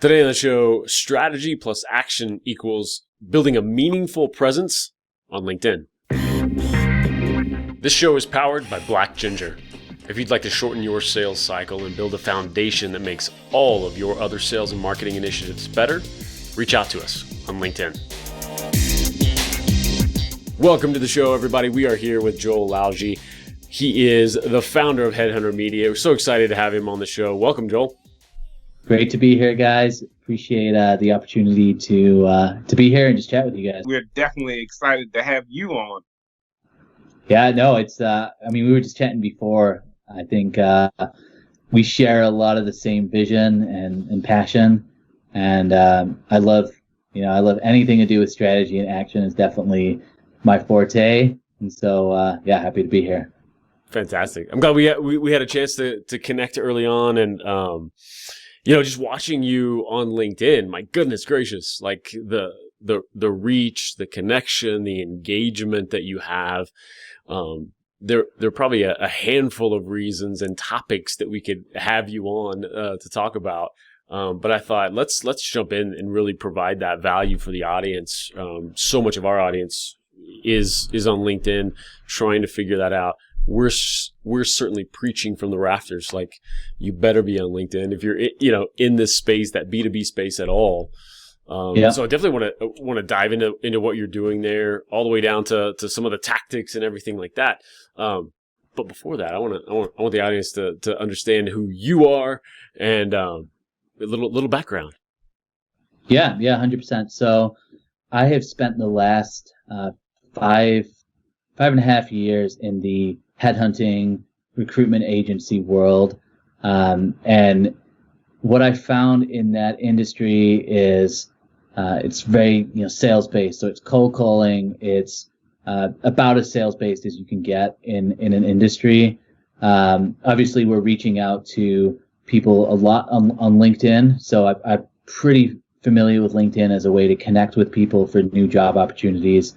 Today on the show, strategy plus action equals building a meaningful presence on LinkedIn. This show is powered by Black Ginger. If you'd like to shorten your sales cycle and build a foundation that makes all of your other sales and marketing initiatives better, reach out to us on LinkedIn. Welcome to the show, everybody. We are here with Joe Lalgee. He is the founder of Headhunter Media. We're so excited to have him on the show. Welcome, Joel. Great to be here, guys. Appreciate the opportunity to be here and just chat with you guys. We're definitely excited to have you on. Yeah, no, it's, we were just chatting before. I think we share a lot of the same vision and passion. And I love anything to do with strategy and action is definitely my forte. And so, happy to be here. Fantastic. I'm glad we had a chance to connect early on, and just watching you on LinkedIn, my goodness gracious, like the reach, the connection, the engagement that you have. There are probably a handful of reasons and topics that we could have you on to talk about. But I thought let's jump in and really provide that value for the audience. So much of our audience is on LinkedIn, trying to figure that out. We're certainly preaching from the rafters, like you better be on LinkedIn if you're in this space, that B2B space at all. So I definitely want to dive into what you're doing there, all the way down to some of the tactics and everything like that. But before that, I want the audience to understand who you are and a little background. Yeah, 100%. So I have spent the last 5.5 years in the headhunting recruitment agency world. And what I found in that industry is it's very sales based. So it's cold calling. It's about as sales based as you can get in an industry. Obviously, we're reaching out to people a lot on LinkedIn. So I'm pretty familiar with LinkedIn as a way to connect with people for new job opportunities.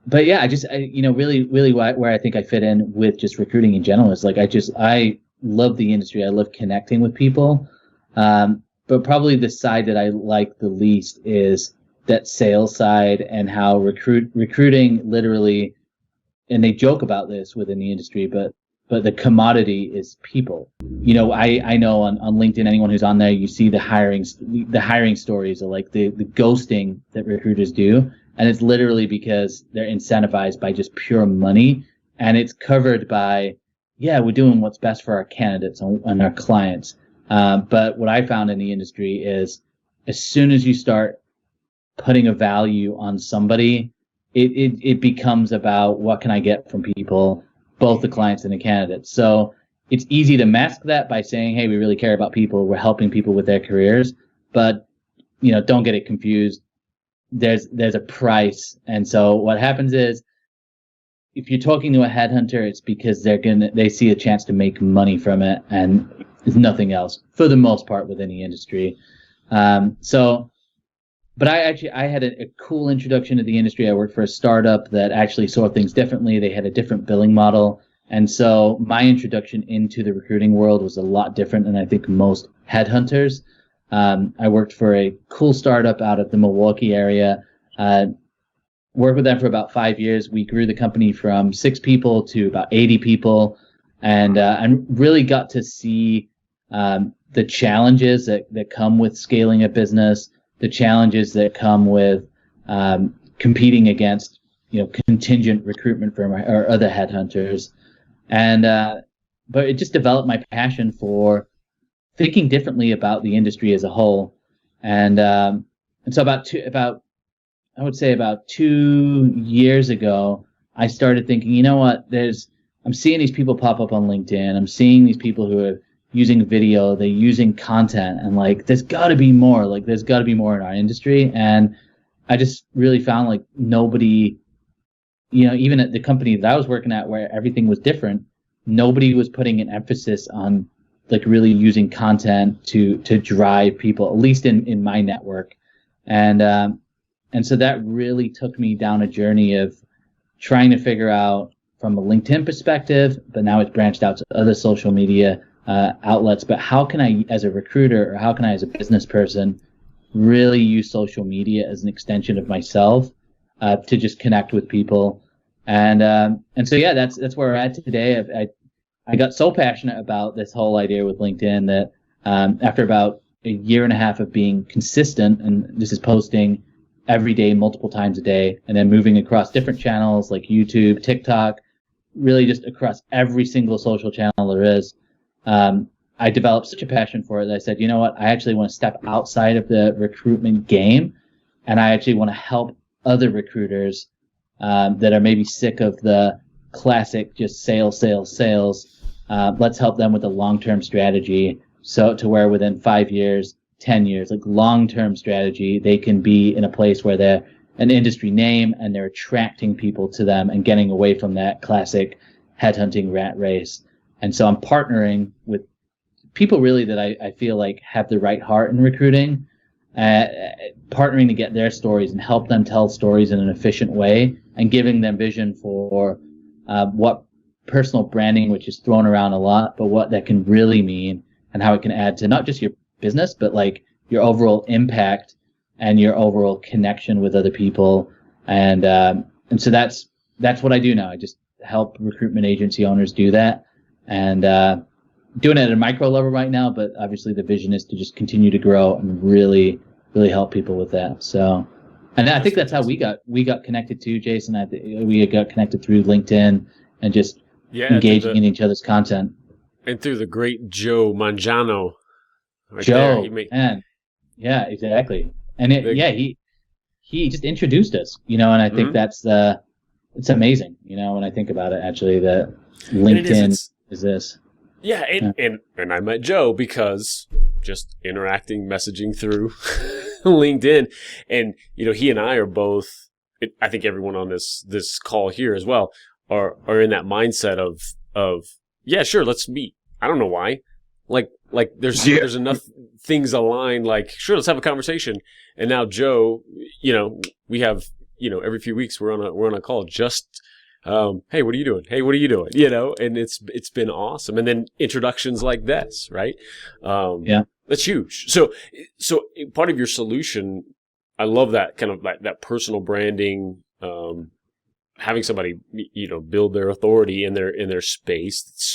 But yeah, really where I think I fit in with just recruiting in general is like I love the industry. I love connecting with people. But probably the side that I like the least is that sales side and how recruiting literally, and they joke about this within the industry, but the commodity is people. I know on LinkedIn, anyone who's on there, you see the hiring stories of like the ghosting that recruiters do. And it's literally because they're incentivized by just pure money. And it's covered by, we're doing what's best for our candidates and our clients. But what I found in the industry is as soon as you start putting a value on somebody, it becomes about what can I get from people, both the clients and the candidates. So it's easy to mask that by saying, hey, we really care about people. We're helping people with their careers. But, don't get it confused. There's a price. And so what happens is if you're talking to a headhunter, it's because they see a chance to make money from it, and there's nothing else for the most part within the industry. But I had a cool introduction to the industry. I worked for a startup that actually saw things differently. They had a different billing model. And so my introduction into the recruiting world was a lot different than I think most headhunters. I worked for a cool startup out of the Milwaukee area. Worked with them for about 5 years. We grew the company from 6 people to about 80 people, and really got to see the challenges that come with scaling a business, the challenges that come with competing against contingent recruitment firm or other headhunters, but it just developed my passion for thinking differently about the industry as a whole. And so about 2 years ago, I started thinking, I'm seeing these people pop up on LinkedIn. I'm seeing these people who are using video, they're using content, and like, there's gotta be more, in our industry. And I just really found like nobody, even at the company that I was working at where everything was different, nobody was putting an emphasis on like really using content to drive people, at least in my network. And so that really took me down a journey of trying to figure out from a LinkedIn perspective, but now it's branched out to other social media, outlets, but how can I, as a recruiter, or how can I, as a business person, really use social media as an extension of myself to just connect with people, and so yeah, that's where we're at today. I got so passionate about this whole idea with LinkedIn that after about a year and a half of being consistent, and this is posting every day, multiple times a day, and then moving across different channels like YouTube, TikTok, really just across every single social channel there is. I developed such a passion for it that I said, you know what, I actually want to step outside of the recruitment game, and I actually want to help other recruiters that are maybe sick of the classic just sales. Let's help them with a long-term strategy, so to where within 5 years, 10 years, like long-term strategy, they can be in a place where they're an industry name and they're attracting people to them and getting away from that classic headhunting rat race. And so I'm partnering with people really that I feel like have the right heart in recruiting, partnering to get their stories and help them tell stories in an efficient way, and giving them vision for what personal branding, which is thrown around a lot, but what that can really mean and how it can add to not just your business, but like your overall impact and your overall connection with other people. And so that's what I do now. I just help recruitment agency owners do that, and doing it at a micro level right now, but obviously the vision is to just continue to grow and really help people with that. So, and I think that's how we got connected too, Jason. We got connected through LinkedIn and just engaging in each other's content. And through the great Joe Mangano. Joe, man. Yeah, exactly. And he just introduced us, and I think it's amazing, when I think about it, actually, that LinkedIn is this. Yeah, and I met Joe because just interacting, messaging through LinkedIn, and he and I are both. I think everyone on this call here as well are in that mindset of yeah, sure, let's meet. I don't know why, like there's enough things aligned. Like, sure, let's have a conversation. And now Joe, we have every few weeks we're on a call just. Hey, what are you doing? Hey, what are you doing? And it's been awesome. And then introductions like this, right? That's huge. So part of your solution, I love that kind of that personal branding, having somebody, build their authority in their space.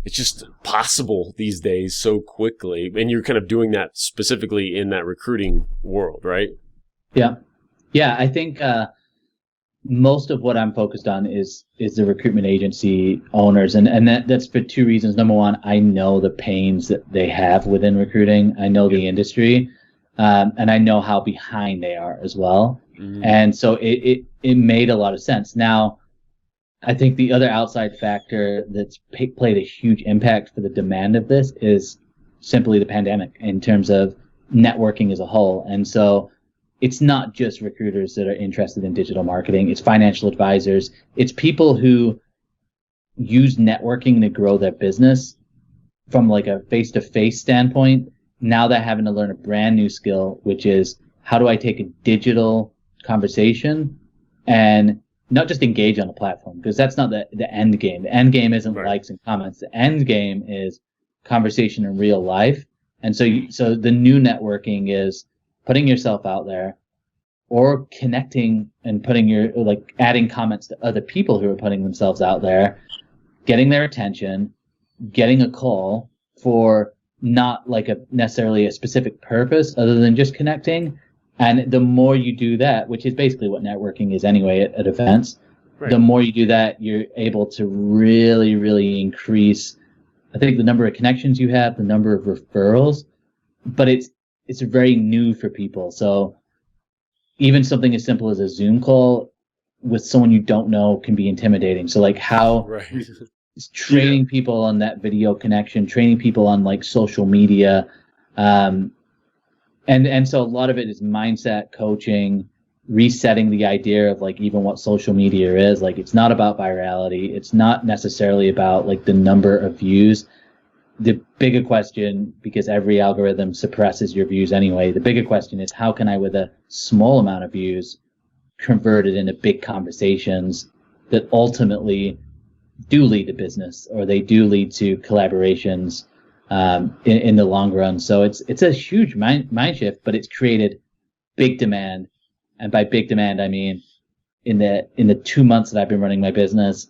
It's just possible these days so quickly. And you're kind of doing that specifically in that recruiting world, right? Yeah. Yeah. I think, most of what I'm focused on is the recruitment agency owners. And that's for two reasons. Number one, I know the pains that they have within recruiting. I know the industry, and I know how behind they are as well. Mm-hmm. And so it made a lot of sense. Now, I think the other outside factor that's played a huge impact for the demand of this is simply the pandemic in terms of networking as a whole. And so it's not just recruiters that are interested in digital marketing. It's financial advisors. It's people who use networking to grow their business from like a face-to-face standpoint. Now they're having to learn a brand new skill, which is how do I take a digital conversation and not just engage on a platform, because that's not the end game. The end game isn't likes and comments. The end game is conversation in real life. And so the new networking is putting yourself out there, or connecting and adding comments to other people who are putting themselves out there, getting their attention, getting a call for not necessarily a specific purpose other than just connecting. And the more you do that, which is basically what networking is anyway at events, the more you do that, you're able to really, really increase, I think, the number of connections you have, the number of referrals, but it's very new for people. So even something as simple as a Zoom call with someone you don't know can be intimidating. So training people on that video connection, training people on social media. And so a lot of it is mindset coaching, resetting the idea of even what social media is. It's not about virality. It's not necessarily about the number of views. The bigger question, because every algorithm suppresses your views anyway, the bigger question is how can I, with a small amount of views, convert it into big conversations that ultimately do lead to business, or they do lead to collaborations in the long run. So it's a huge mind shift, but it's created big demand. And by big demand, I mean in the 2 months that I've been running my business,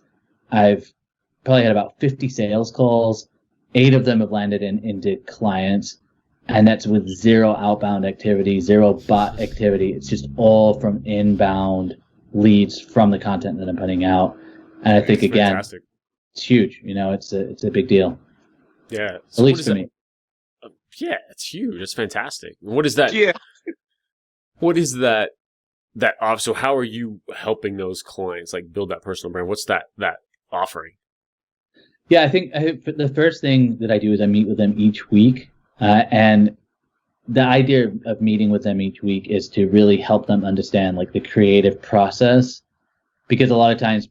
I've probably had about 50 sales calls. 8 of them have landed into clients, and that's with zero outbound activity, zero bot activity. It's just all from inbound leads from the content that I'm putting out. And I think, again, fantastic. It's huge. It's a big deal. Yeah. So at least for me. Yeah, it's huge. It's fantastic. What is that? Yeah. What is that so how are you helping those clients like build that personal brand? What's that offering? Yeah, I think the first thing that I do is I meet with them each week. And the idea of meeting with them each week is to really help them understand like the creative process, because a lot of times,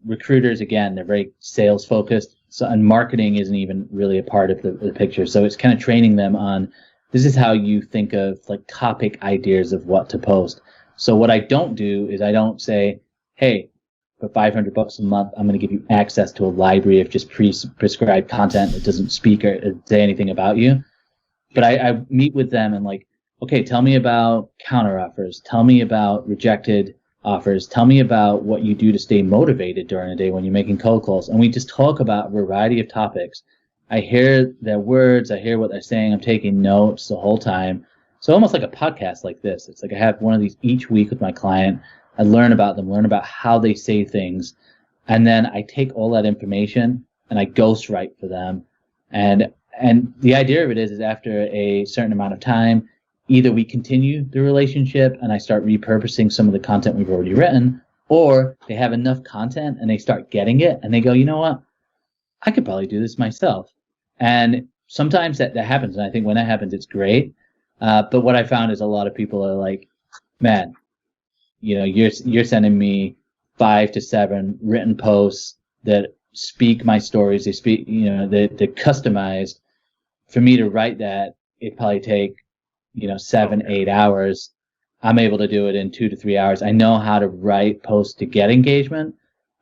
recruiters, again, they're very sales focused. So, and marketing isn't even really a part of the picture. So it's kind of training them on, this is how you think of like topic ideas of what to post. So what I don't do is I don't say, hey, for $500 a month, I'm going to give you access to a library of just prescribed content that doesn't speak or say anything about you. But I meet with them and like, okay, tell me about counter offers. Tell me about rejected offers. Tell me about what you do to stay motivated during the day when you're making cold calls. And we just talk about a variety of topics. I hear their words. I hear what they're saying. I'm taking notes the whole time. So almost like a podcast like this. It's like I have one of these each week with my client. I learn about them, learn about how they say things. And then I take all that information and I ghostwrite for them. And the idea of it is after a certain amount of time, either we continue the relationship and I start repurposing some of the content we've already written, or they have enough content and they start getting it and they go, you know what? I could probably do this myself. And sometimes that happens. And I think when that happens, it's great. But what I found is a lot of people are like, man, you're sending me 5 to 7 written posts that speak my stories. They speak, they're customized. For me to write that, it'd probably take, 7, 8 hours. I'm able to do it in 2 to 3 hours. I know how to write posts to get engagement.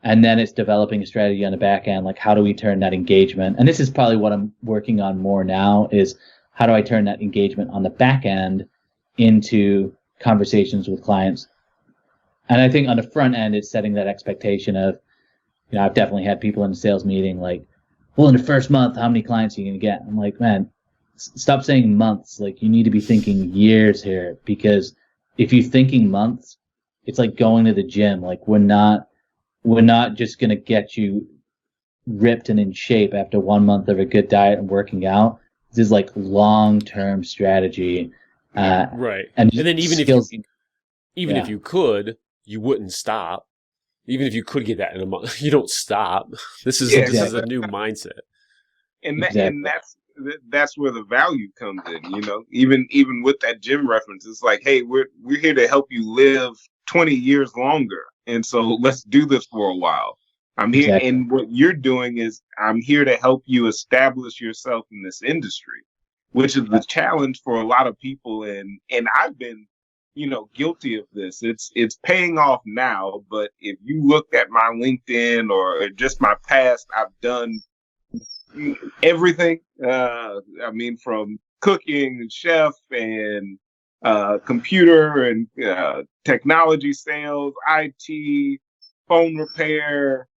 And then it's developing a strategy on the back end. Like, how do we turn that engagement? And this is probably what I'm working on more now is how do I turn that engagement on the back end into conversations with clients? And I think on the front end, it's setting that expectation of, I've definitely had people in a sales meeting like, well, in the first month, how many clients are you going to get? I'm like, man, stop saying months. Like, you need to be thinking years here, because if you're thinking months, it's like going to the gym. Like, we're not just going to get you ripped and in shape after 1 month of a good diet and working out. This is like long-term strategy. Right. And then even skills, if you could, you wouldn't stop. Even if you could get that in a month, you don't stop. This is a new mindset. And that's where the value comes in, Even with that gym reference, it's like, hey, we're here to help you live 20 years longer. And so let's do this for a while. I'm here, and what you're doing is I'm here to help you establish yourself in this industry, which is the challenge for a lot of people. And I've been, guilty of this. It's paying off now, but if you look at my LinkedIn or just my past, I've done everything. From cooking and chef and computer and technology sales, IT, phone repair,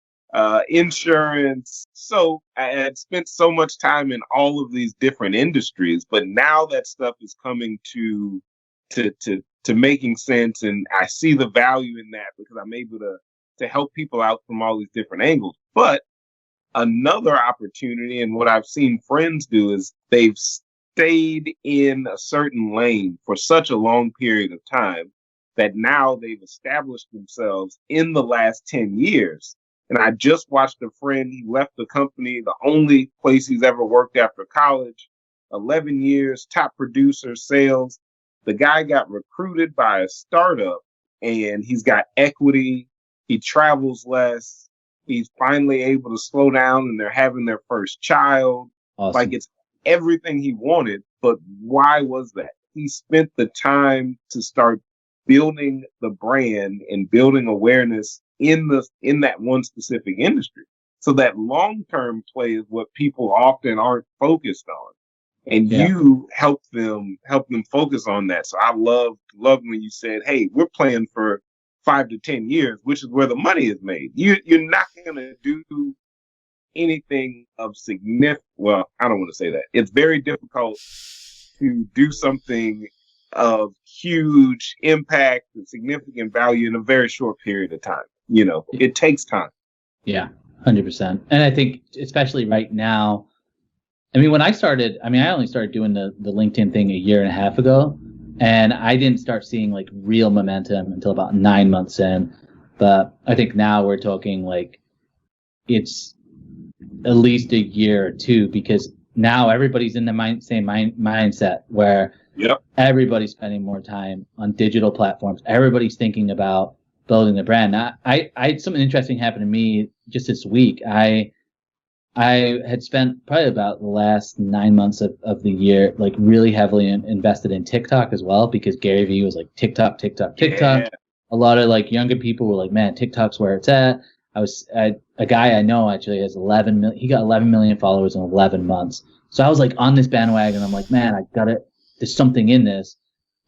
insurance. So I had spent so much time in all of these different industries, but now that stuff is coming to making sense, and I see the value in that because I'm able to help people out from all these different angles. But another opportunity, and what I've seen friends do, is they've stayed in a certain lane for such a long period of time that now they've established themselves in the last 10 years. And I just watched a friend, he left the company, the only place he's ever worked after college, 11 years, top producer, sales. The guy got recruited by a startup and he's got equity. He travels less. He's finally able to slow down and they're having their first child. Awesome. Like, it's everything he wanted. But why was that? He spent the time to start building the brand and building awareness in that one specific industry. So that long-term play is what people often aren't focused on. And Yeah. you help them focus on that. So I love when you said, "Hey, we're playing for 5 to 10 years, which is where the money is made." You're not going to do anything of significant. Well, I don't want to say that. It's very difficult to do something of huge impact and significant value in a very short period of time. It takes time. Yeah, 100%. And I think especially right now, I mean, when I started, I only started doing the LinkedIn thing a year and a half ago, and I didn't start seeing like real momentum until about 9 months in. But I think now we're talking like it's at least a year or two, because now everybody's in the same mindset where everybody's spending more time on digital platforms. Everybody's thinking about building the brand. Now, I had something interesting happen to me just this week. I had spent probably about the last 9 months of the year, like really heavily invested in TikTok as well, because Gary Vee was like TikTok. Yeah. A lot of like younger people were like, man, TikTok's where it's at. A guy I know actually has 11 million. He got 11 million followers in 11 months. So I was like on this bandwagon. I'm like, man, I got it. There's something in this.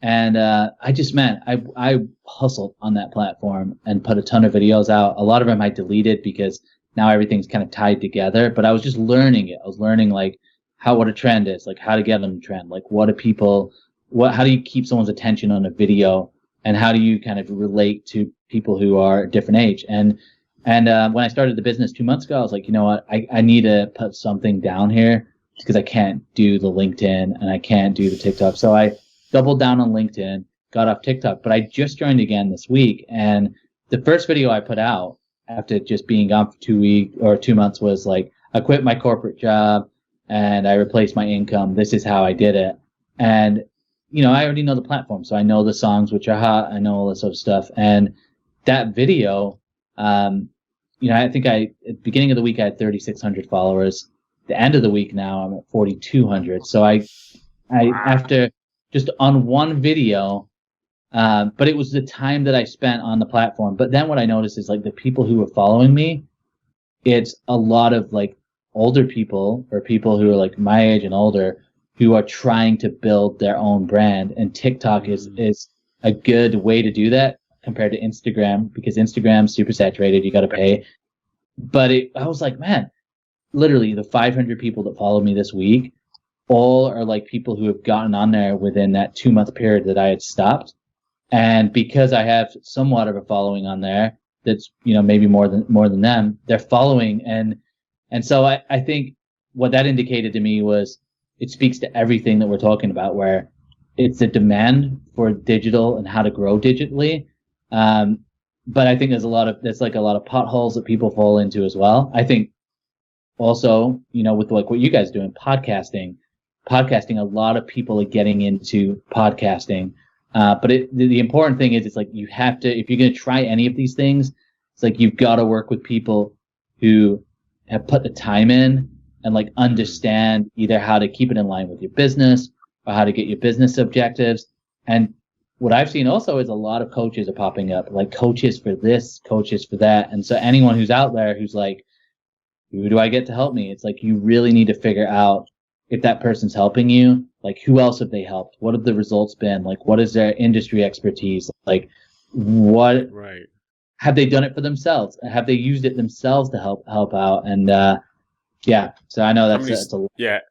And I hustled on that platform and put a ton of videos out. A lot of them I deleted because now everything's kind of tied together. But I was just learning it. I was learning like what a trend is, like how to get on the trend, like how do you keep someone's attention on a video, and how do you kind of relate to people who are a different age. And when I started the business 2 months ago, I was like, you know what, I need to put something down here, because I can't do the LinkedIn and I can't do the TikTok. So I doubled down on LinkedIn, got off TikTok, but I just joined again this week. And the first video I put out after just being gone for 2 months was like, I quit my corporate job and I replaced my income. This is how I did it. And, I already know the platform. So I know the songs which are hot. I know all this other stuff. And that video, I think at the beginning of the week, I had 3,600 followers. The end of the week now, I'm at 4,200. So I after just on one video, but it was the time that I spent on the platform. But then what I noticed is like the people who were following me, it's a lot of like older people or people who are like my age and older who are trying to build their own brand. And TikTok is a good way to do that compared to Instagram, because Instagram's super saturated. You got to pay. But I was like, man, literally the 500 people that followed me this week, all are like people who have gotten on there within that 2 month period that I had stopped. And because I have somewhat of a following on there, that's, maybe more than them, they're following. And so I think what that indicated to me was it speaks to everything that we're talking about, where it's the demand for digital and how to grow digitally. But I think there's a lot of potholes that people fall into as well. I think also, with like what you guys are doing, podcasting, a lot of people are getting into podcasting. But the important thing is, it's like you have to, if you're going to try any of these things, it's like you've got to work with people who have put the time in and like understand either how to keep it in line with your business or how to get your business objectives. And what I've seen also is a lot of coaches are popping up, like coaches for this, coaches for that. And so anyone who's out there who's like, who do I get to help me? It's like, you really need to figure out if that person's helping you, like who else have they helped? What have the results been? Like, what is their industry expertise? Like, what have they done it for themselves? Have they used it themselves to help out? And so I know that's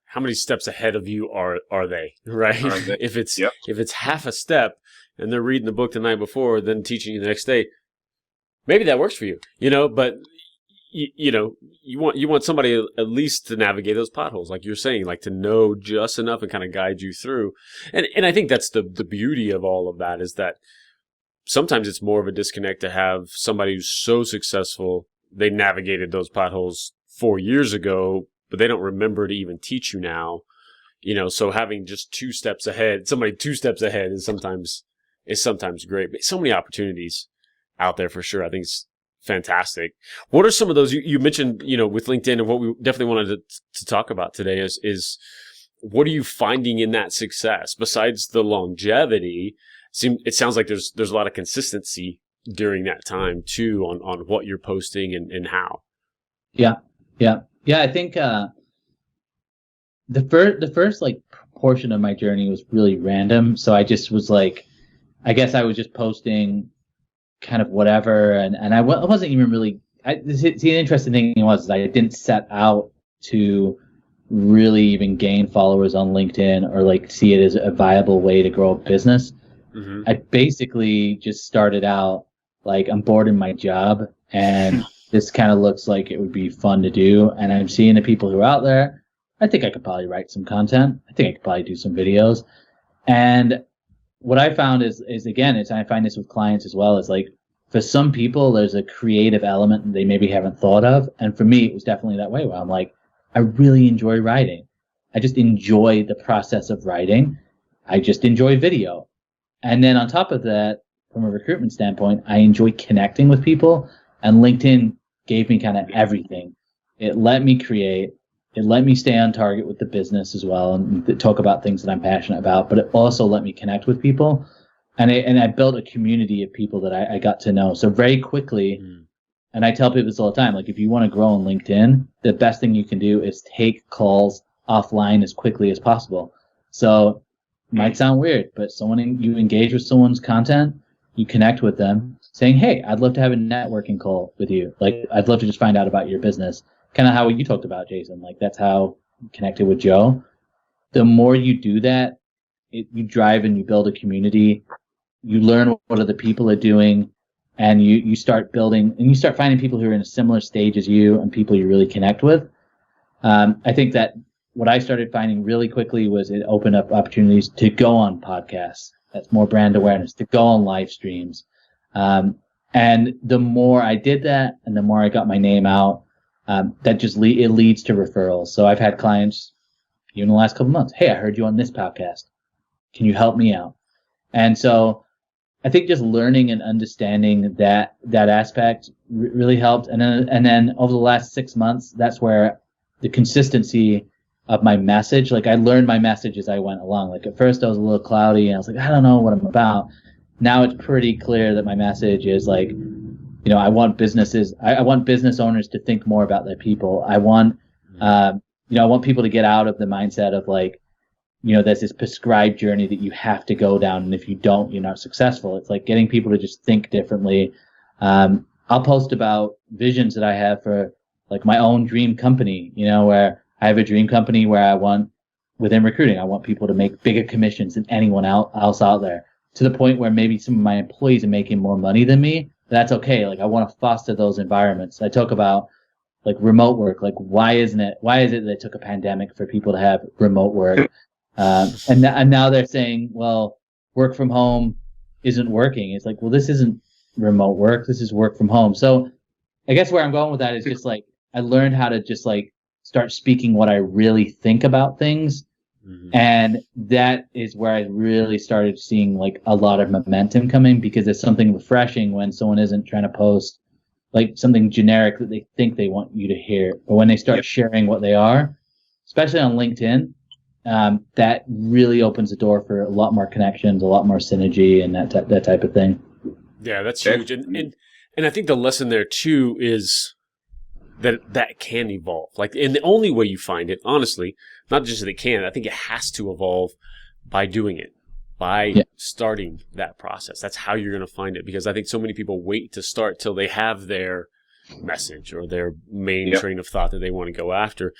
how many steps ahead of you are they, right? If it's half a step and they're reading the book the night before, then teaching you the next day, maybe that works for you, but you want somebody at least to navigate those potholes, like you're saying, like to know just enough and kind of guide you through. And I think that's the beauty of all of that, is that sometimes it's more of a disconnect to have somebody who's so successful, they navigated those potholes 4 years ago, but they don't remember to even teach you now. So having just 2 steps ahead, somebody 2 steps ahead is sometimes great. But so many opportunities out there for sure. I think it's fantastic. What are some of those you mentioned, with LinkedIn, and what we definitely wanted to talk about today is what are you finding in that success besides the longevity? It sounds like there's a lot of consistency during that time too on what you're posting and how. Yeah. Yeah. I think the first like portion of my journey was really random. So I just was like, I guess I was just posting kind of whatever, and I wasn't even really. The interesting thing was is I didn't set out to really even gain followers on LinkedIn or like see it as a viable way to grow a business. Mm-hmm. I basically just started out like I'm bored in my job and this kind of looks like it would be fun to do. And I'm seeing the people who are out there. I think I could probably write some content. I think I could probably do some videos. And what I found is again, is I find this with clients as well, is like for some people, there's a creative element that they maybe haven't thought of. And for me, it was definitely that way where I'm like, I really enjoy writing. I just enjoy the process of writing. I just enjoy video. And then on top of that, from a recruitment standpoint, I enjoy connecting with people, and LinkedIn gave me kind of everything. It let me create, it let me stay on target with the business as well and talk about things that I'm passionate about, but it also let me connect with people. And I built a community of people that I got to know. So very quickly, and I tell people this all the time, like if you want to grow on LinkedIn, the best thing you can do is take calls offline as quickly as possible. So might sound weird, but you engage with someone's content, you connect with them, saying, "Hey, I'd love to have a networking call with you. Like, I'd love to just find out about your business." Kind of how you talked about, Jason. Like, that's how you connected with Joe. The more you do that, you drive and you build a community. You learn what other people are doing, and you start building, and you start finding people who are in a similar stage as you and people you really connect with. I think that what I started finding really quickly was it opened up opportunities to go on podcasts. That's more brand awareness, to go on live streams. And the more I did that and the more I got my name out, that just it leads to referrals. So I've had clients, even in the last couple of months, "Hey, I heard you on this podcast. Can you help me out?" And so I think just learning and understanding that aspect really helped. And then over the last 6 months, that's where the consistency of my message, like I learned my message as I went along. Like at first I was a little cloudy and I was like, I don't know what I'm about. Now it's pretty clear that my message is like, I want business owners to think more about their people. I want, I want people to get out of the mindset of like, there's this prescribed journey that you have to go down. And if you don't, you're not successful. It's like getting people to just think differently. I'll post about visions that I have for like my own dream company, where I have a dream company where within recruiting, I want people to make bigger commissions than anyone else out there, to the point where maybe some of my employees are making more money than me. That's okay. Like I want to foster those environments. I talk about like remote work. Like why is it that it took a pandemic for people to have remote work? And now they're saying, well, work from home isn't working. It's like, well, this isn't remote work. This is work from home. So I guess where I'm going with that is just like, I learned how to just like start speaking what I really think about things. Mm-hmm. And that is where I really started seeing like a lot of momentum coming, because there's something refreshing when someone isn't trying to post like something generic that they think they want you to hear. But when they start sharing what they are, especially on LinkedIn, that really opens the door for a lot more connections, a lot more synergy, and that type of thing. Yeah, that's huge. And I think the lesson there too is that can evolve. Like, and the only way you find it, honestly, not just that it can, I think it has to evolve by doing it, by starting that process. That's how you're going to find it, because I think so many people wait to start till they have their message or their main train of thought that they want to go after.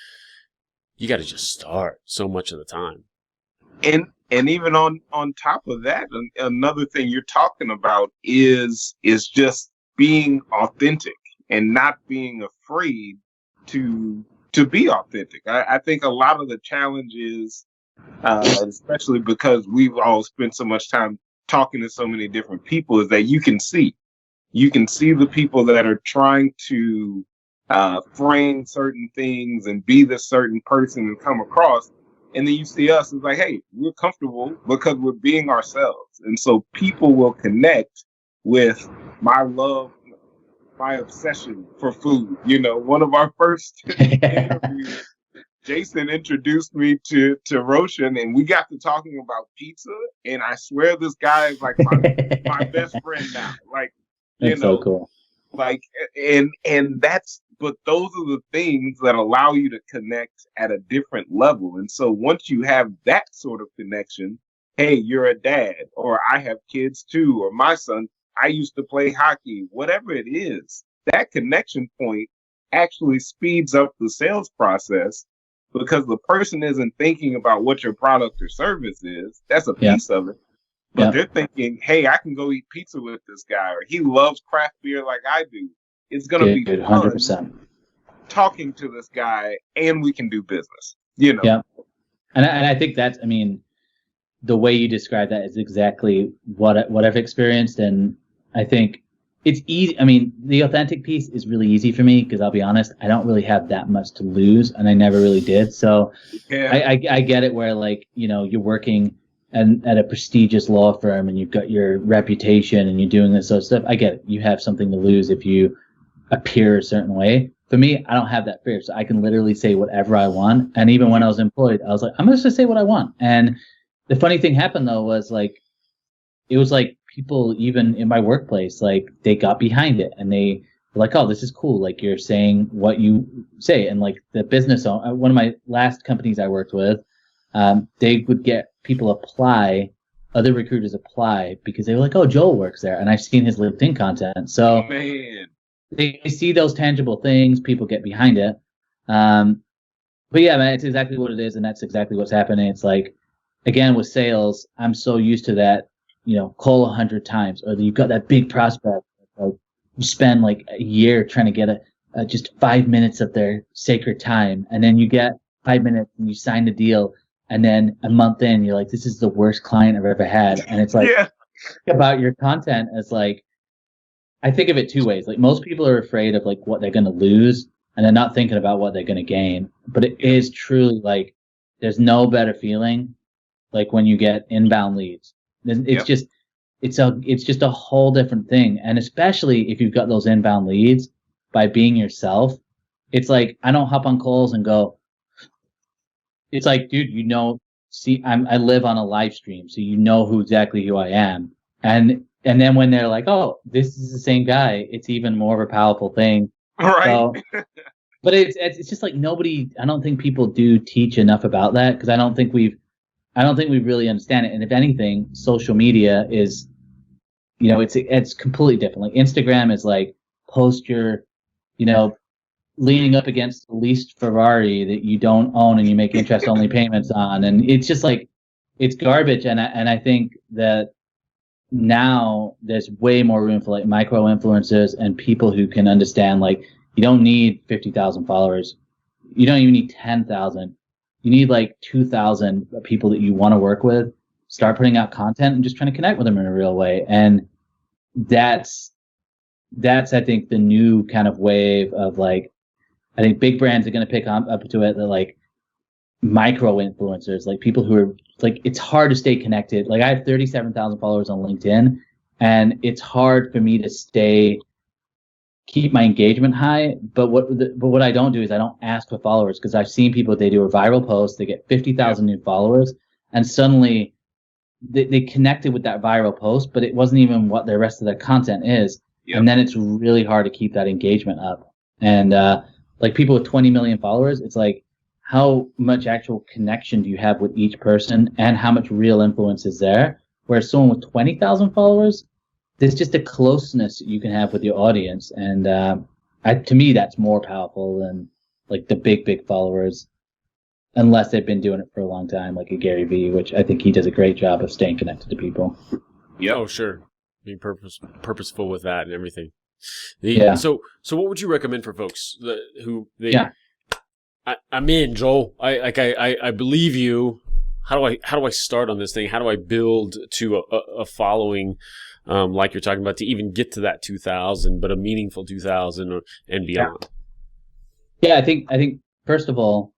You got to just start so much of the time. And even on top of that, another thing you're talking about is just being authentic and not being afraid to be authentic. I think a lot of the challenge is, especially because we've all spent so much time talking to so many different people, is that you can see the people that are trying to frame certain things and be this certain person and come across. And then you see us, it's like, hey, we're comfortable because we're being ourselves. And so people will connect with my love, my obsession for food. One of our first interviews, Jason introduced me to Roshan, and we got to talking about pizza. And I swear this guy is like my best friend now. Like, that's so cool. Like, and that's but those are the things that allow you to connect at a different level. And so once you have that sort of connection, hey, you're a dad, or I have kids too, or my son, I used to play hockey, whatever it is, that connection point actually speeds up the sales process because the person isn't thinking about what your product or service is. That's a piece of it. But they're thinking, hey, I can go eat pizza with this guy, or he loves craft beer like I do. It's going to be fun 100%. Talking to this guy, and we can do business, you know? Yeah. And I think that's, I mean, the way you describe that is exactly what I've experienced. And I think it's easy. I mean, the authentic piece is really easy for me because I'll be honest, I don't really have that much to lose, and I never really did. So I get it where, like, you know, you're working at a prestigious law firm and you've got your reputation and you're doing this sort of stuff. I get it. You have something to lose if you appear a certain way. For me, I don't have that fear. So I can literally say whatever I want. And even when I was employed, I was like, I'm going to say what I want. And the funny thing happened, though, was like, it was like people, even in my workplace, like they got behind it and they were like, oh, this is cool. Like you're saying what you say. And like the business owner, one of my last companies I worked with, they would get people apply, other recruiters apply because they were like, oh, Joel works there. And I've seen his LinkedIn content. So they see those tangible things, people get behind it. But yeah, man, it's exactly what it is. And that's exactly what's happening. It's like, again, with sales, I'm so used to that, you know, call 100 times, or you've got that big prospect. Like you spend like a year trying to get just 5 minutes of their sacred time. And then you get 5 minutes and you sign the deal. And then a month in, you're like, this is the worst client I've ever had. And it's like, about your content as like, I think of it two ways. Like most people are afraid of like what they're going to lose, and they're not thinking about what they're going to gain. But it is truly like, there's no better feeling like when you get inbound leads. It's just a whole different thing. And especially if you've got those inbound leads by being yourself, it's like, I don't hop on calls and go, it's like, dude, you know, see, I live on a live stream, so you know exactly who I am. And then when they're like, oh, this is the same guy, it's even more of a powerful thing. Right. So, but it's just like I don't think people do teach enough about that, because I don't think we really understand it. And if anything, social media is, you know, it's completely different. Like Instagram is like, post your, you know, leaning up against the leased Ferrari that you don't own and you make interest only payments on. And it's just like, it's garbage. And I think that now there's way more room for like micro influencers and people who can understand, like, you don't need 50,000 followers. You don't even need 10,000. You need like 2,000 people that you want to work with. Start putting out content and just trying to connect with them in a real way. And that's, I think, the new kind of wave of like, I think big brands are going to pick up to it. They're like micro influencers, like people who are like, it's hard to stay connected. Like I have 37,000 followers on LinkedIn, and it's hard for me to keep my engagement high. But what I don't do is I don't ask for followers, because I've seen people, they do a viral post, they get 50,000 new followers, and suddenly they connected with that viral post, but it wasn't even what the rest of their content is. Yep. And then it's really hard to keep that engagement up. And, like people with 20 million followers, it's like, how much actual connection do you have with each person, and how much real influence is there? Whereas someone with 20,000 followers, there's just a closeness that you can have with your audience. And to me, that's more powerful than like the big followers, unless they've been doing it for a long time, like a Gary Vee, which I think he does a great job of staying connected to people. Yeah, oh, sure. Being purposeful with that and everything. Yeah. So what would you recommend for folks I'm in, Joel. I believe you. How do I start on this thing? How do I build to a following, like you're talking about, to even get to that 2,000, but a meaningful 2,000 and beyond? Yeah, I think first of all,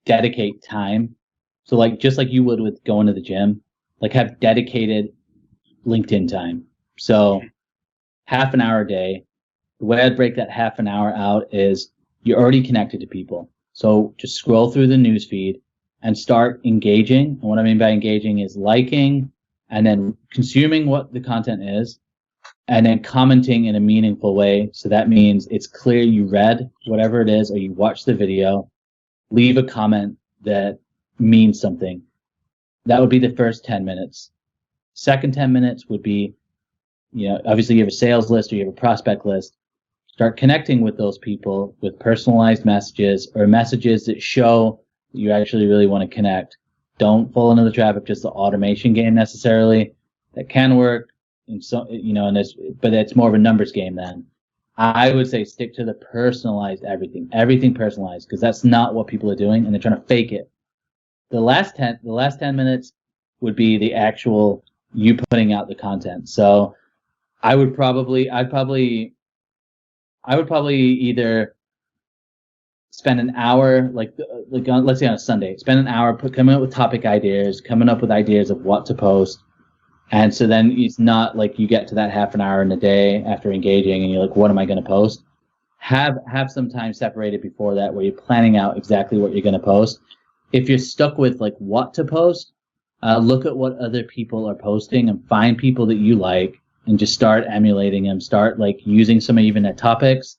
dedicate time. So like, just like you would with going to the gym, like have dedicated LinkedIn time. So half an hour a day. The way I'd break that half an hour out is, you're already connected to people. So just scroll through the news feed and start engaging. And what I mean by engaging is liking and then consuming what the content is, and then commenting in a meaningful way. So that means it's clear you read whatever it is or you watched the video. Leave a comment that means something. That would be the first 10 minutes. Second 10 minutes would be, obviously you have a sales list or you have a prospect list. Start connecting with those people with personalized messages or messages that show that you actually really want to connect. Don't fall into the trap of just the automation game necessarily. That can work, but it's more of a numbers game then. I would say stick to the personalized everything personalized, because that's not what people are doing, and they're trying to fake it. The last 10 minutes would be the actual you putting out the content. So I'd probably either spend an hour, let's say on a Sunday, spend an hour coming up with topic ideas, coming up with ideas of what to post. And so then it's not like you get to that half an hour in a day after engaging and you're like, what am I going to post? Have some time separated before that where you're planning out exactly what you're going to post. If you're stuck with like what to post, look at what other people are posting and find people that you like and just start emulating them. Start like using some of even their topics,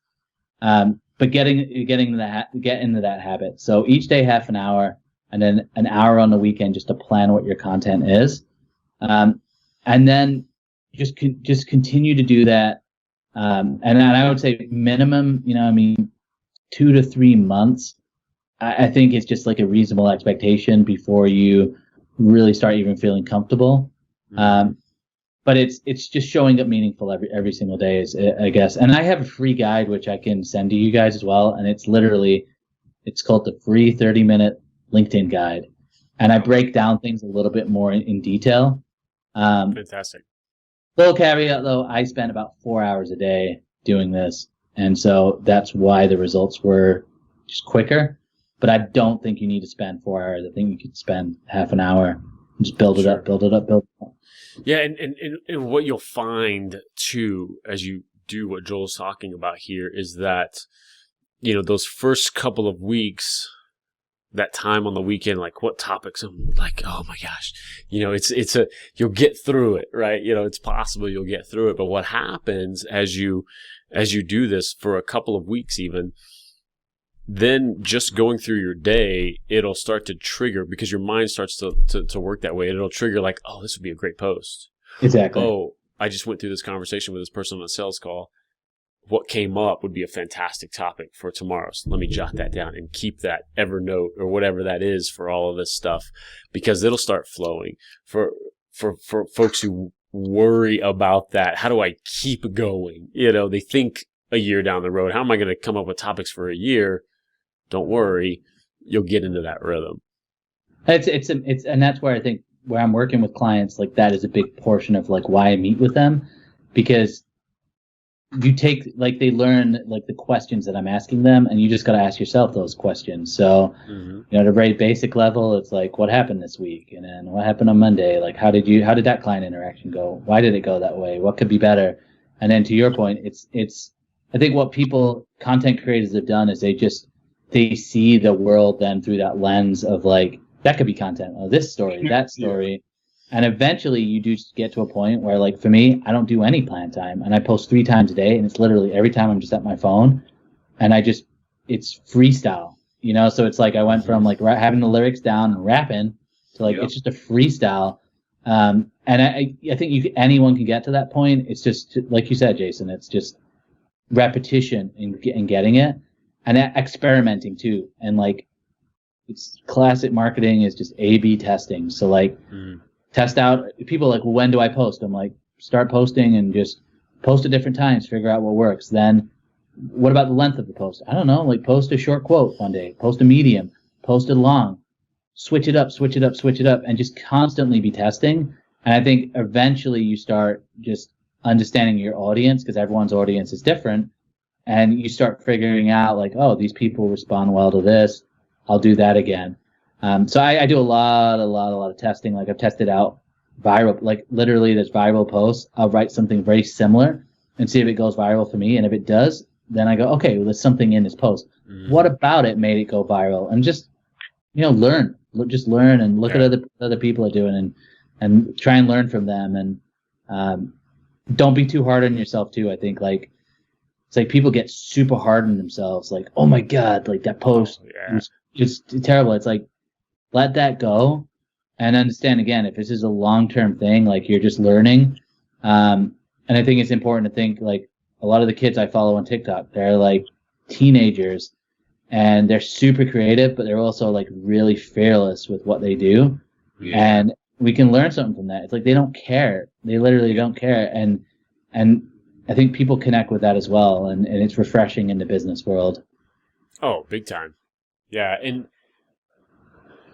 but get into that habit. So each day half an hour, and then an hour on the weekend just to plan what your content is, and then just continue to do that. And I would say minimum, 2 to 3 months. I think it's just like a reasonable expectation before you really start even feeling comfortable. But it's just showing up meaningful every single day, I guess. And I have a free guide which I can send to you guys as well, and it's called the free 30-minute LinkedIn guide, and I break down things a little bit more in detail. Fantastic. Little caveat though, I spend about 4 hours a day doing this, and so that's why the results were just quicker. But I don't think you need to spend 4 hours. I think you could spend half an hour and just build it up. Yeah, and what you'll find too, as you do what Joel's talking about here, is that, those first couple of weeks, that time on the weekend, like what topics, I'm like, oh my gosh, you'll get through it, right? It's possible you'll get through it. But what happens as you do this for a couple of weeks even, then just going through your day, it'll start to trigger, because your mind starts to work that way. It'll trigger like, oh, this would be a great post. Exactly. Oh, I just went through this conversation with this person on a sales call. What came up would be a fantastic topic for tomorrow. So let me jot that down and keep that Evernote or whatever that is for all of this stuff, because it'll start flowing. For folks who worry about that, how do I keep going? They think a year down the road, how am I going to come up with topics for a year? Don't worry, you'll get into that rhythm. And that's where I think where I'm working with clients, like that is a big portion of like why I meet with them, because you take like they learn like the questions that I'm asking them, and you just got to ask yourself those questions. So, at a very basic level, it's like, what happened this week, and then what happened on Monday? Like, how did that client interaction go? Why did it go that way? What could be better? And then to your point, it's I think what content creators have done is they see the world then through that lens of like, that could be content. Oh, this story, that story. Yeah. And eventually you do get to a point where, like, for me, I don't do any plan time, and I post 3 times a day, and it's literally every time I'm just at my phone, and it's freestyle, So it's like I went from like having the lyrics down and rapping to like, It's just a freestyle. And I think anyone can get to that point. It's just like you said, Jason, it's just repetition and getting it. And experimenting too, and like it's classic marketing is just A/B testing. So like test out. People are like, well, when do I post? I'm like, start posting and just post at different times. Figure out what works. Then, what about the length of the post? I don't know. Like post a short quote one day, post a medium, post it long, switch it up, and just constantly be testing. And I think eventually you start just understanding your audience, because everyone's audience is different. And you start figuring out like, oh, these people respond well to this. I'll do that again. So I do a lot of testing. Like I've tested out viral, like literally there's viral posts. I'll write something very similar and see if it goes viral for me. And if it does, then I go, okay, well, there's something in this post. What about it made it go viral? And just, learn and look at other people are doing and try and learn from them. And don't be too hard on yourself too. I think like it's like people get super hard on themselves, like, oh my God, like that post was just terrible. It's like, let that go and understand again, if this is a long-term thing, like you're just learning. And I think it's important to think like a lot of the kids I follow on TikTok, they're like teenagers and they're super creative, but they're also like really fearless with what they do. Yeah. And we can learn something from that. It's like they don't care. They literally don't care. And I think people connect with that as well. And it's refreshing in the business world. Oh, big time. Yeah. And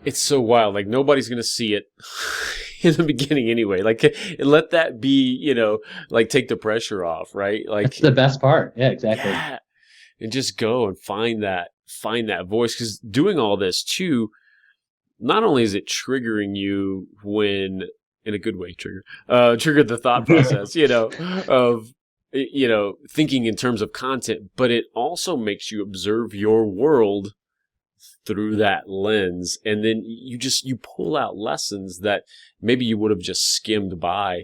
it's so wild. Like nobody's going to see it in the beginning anyway. Like let that be, you know, like take the pressure off, right? Like that's the best part. Yeah, exactly. Yeah. And just go and find that voice. Because doing all this too, not only is it triggering you when, in a good way, trigger the thought process, you know, of, you know, thinking in terms of content, but it also makes you observe your world through that lens. And then you pull out lessons that maybe you would have just skimmed by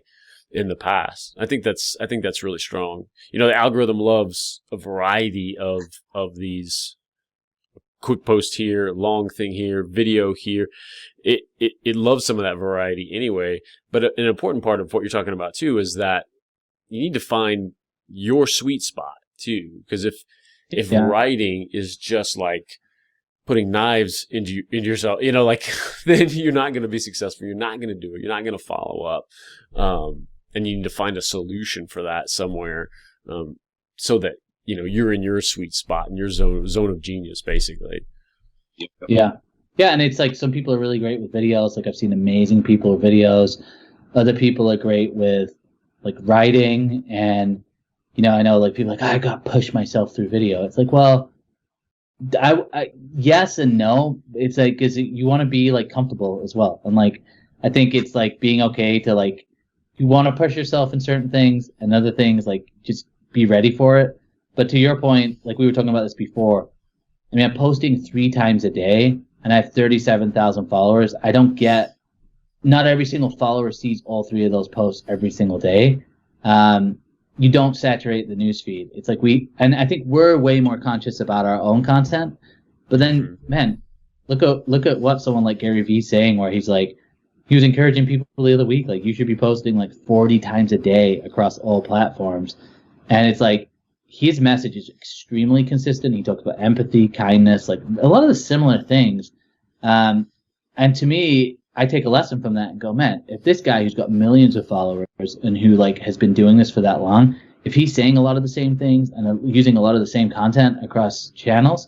in the past. I think that's really strong. You know, the algorithm loves a variety of these quick post here, long thing here, video here. It loves some of that variety anyway. But an important part of what you're talking about too is that you need to find your sweet spot too. Because if writing is just like putting knives into yourself, you know, like then you're not going to be successful. You're not going to do it. You're not going to follow up. And you need to find a solution for that somewhere, so that, you know, you're in your sweet spot, in your zone of genius, basically. Yeah. Yeah. And it's like some people are really great with videos. Like I've seen amazing people with videos. Other people are great with like writing. And, you know, I know like people are like, I got to push myself through video. It's like, well, I yes and no. It's like, cause you want to be like comfortable as well. And like, I think it's like being okay to like, you want to push yourself in certain things and other things, like just be ready for it. But to your point, like we were talking about this before, I mean, I'm posting 3 times a day and I have 37,000 followers. Not every single follower sees all 3 of those posts every single day. You don't saturate the newsfeed. It's like and I think we're way more conscious about our own content. But then, man, look at what someone like Gary Vee saying, where he's like, he was encouraging people the other week, like you should be posting like 40 times a day across all platforms. And it's like, his message is extremely consistent. He talks about empathy, kindness, like a lot of the similar things. And to me, I take a lesson from that and go, man, if this guy who's got millions of followers and who like has been doing this for that long, if he's saying a lot of the same things and using a lot of the same content across channels,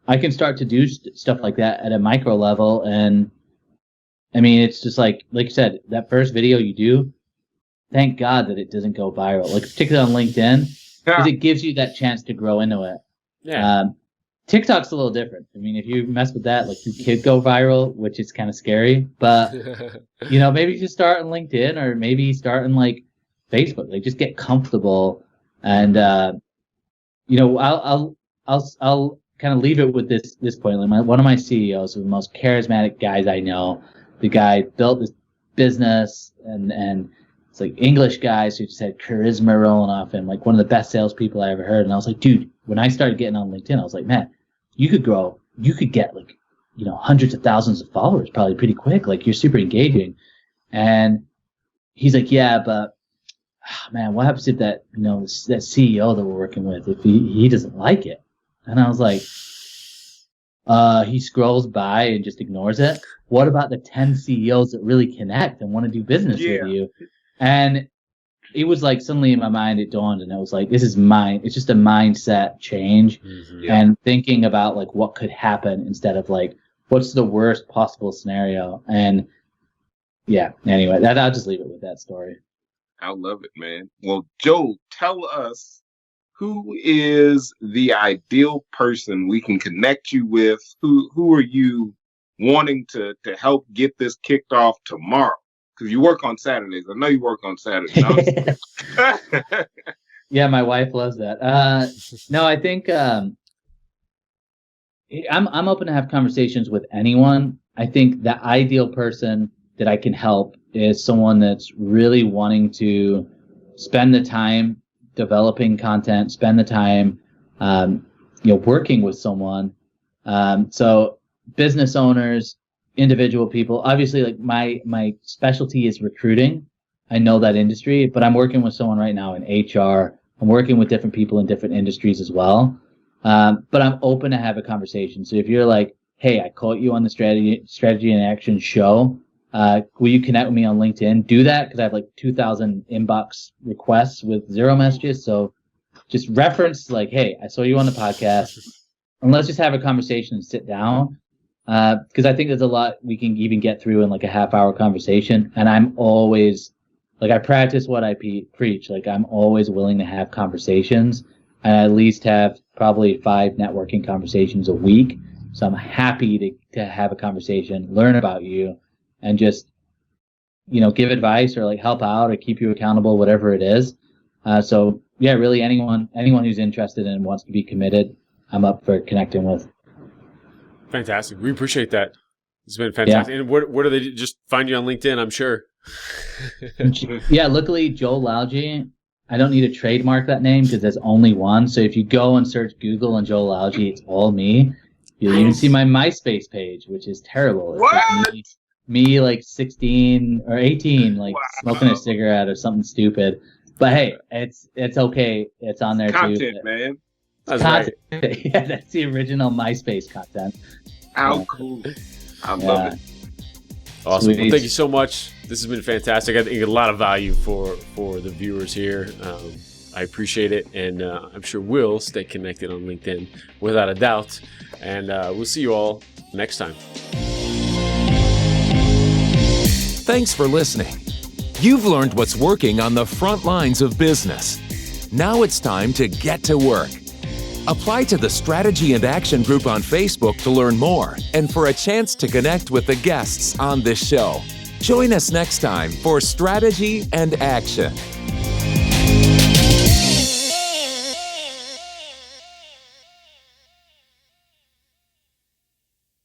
I can start to do stuff like that at a micro level. And I mean, it's just like you said, that first video you do, thank God that it doesn't go viral. Like particularly on LinkedIn, because it gives you that chance to grow into it. Yeah. TikTok's a little different. I mean, if you mess with that, like you could go viral, which is kind of scary. But you know, maybe you start on LinkedIn or maybe start in like Facebook. Like just get comfortable, and you know, I'll kind of leave it with this point. Like one of my CEOs, the most charismatic guys I know, the guy built this business, and it's like English guys who just had charisma rolling off him, like one of the best salespeople I ever heard. And I was like, dude, when I started getting on LinkedIn, I was like, man, you could get like, you know, hundreds of thousands of followers probably pretty quick. Like you're super engaging. And he's like, yeah, but man, what happens if that, you know, that CEO that we're working with, if he doesn't like it? And I was like, he scrolls by and just ignores it. What about the 10 CEOs that really connect and want to do business with you? And it was like suddenly in my mind it dawned, and it was like, this is it's just a mindset change. And thinking about like what could happen instead of like what's the worst possible scenario. And yeah, anyway, I'll just leave it with that story. I love it, man. Well, Joe, tell us, who is the ideal person we can connect you with? Who are you wanting to help get this kicked off tomorrow? Because you work on Saturdays. I know you work on Saturdays. Yeah, my wife loves that. No, I think I'm open to have conversations with anyone. I think the ideal person that I can help is someone that's really wanting to spend the time developing content, spend the time, working with someone. So business owners, individual people, obviously like my specialty is recruiting. I know that industry, but I'm working with someone right now in HR. I'm working with different people in different industries as well. But I'm open to have a conversation. So if you're like, hey, I caught you on the strategy and action show, will you connect with me on LinkedIn? Do that, because I have like 2,000 inbox requests with 0 messages. So just reference like, hey, I saw you on the podcast, and let's just have a conversation and sit down. Because I think there's a lot we can even get through in like a half-hour conversation. And I'm always like, I practice what I preach. Like, I'm always willing to have conversations, and I at least have probably 5 networking conversations a week. So I'm happy to have a conversation, learn about you, and just, give advice or like help out or keep you accountable, whatever it is. So yeah, really anyone who's interested and wants to be committed, I'm up for connecting with. Fantastic. We appreciate that. It's been fantastic. Yeah. And where do they just find you on LinkedIn, I'm sure? Yeah, luckily, Joe Lalgee. I don't need to trademark that name because there's only one. So if you go and search Google and Joe Lalgee, it's all me. You'll even see my MySpace page, which is terrible. It's what? Like me like 16 or 18, like smoking a cigarette or something stupid. But hey, it's okay. It's on there content, too. Man. That's content, right. Yeah, that's the original MySpace content. How cool. I love it. Awesome. Well, thank you so much. This has been fantastic. I think a lot of value for the viewers here. I appreciate it, and I'm sure we'll stay connected on LinkedIn without a doubt. And we'll see you all next time. Thanks for listening. You've learned what's working on the front lines of business. Now it's time to get to work. Apply to the Strategy and Action group on Facebook to learn more and for a chance to connect with the guests on this show. Join us next time for Strategy and Action.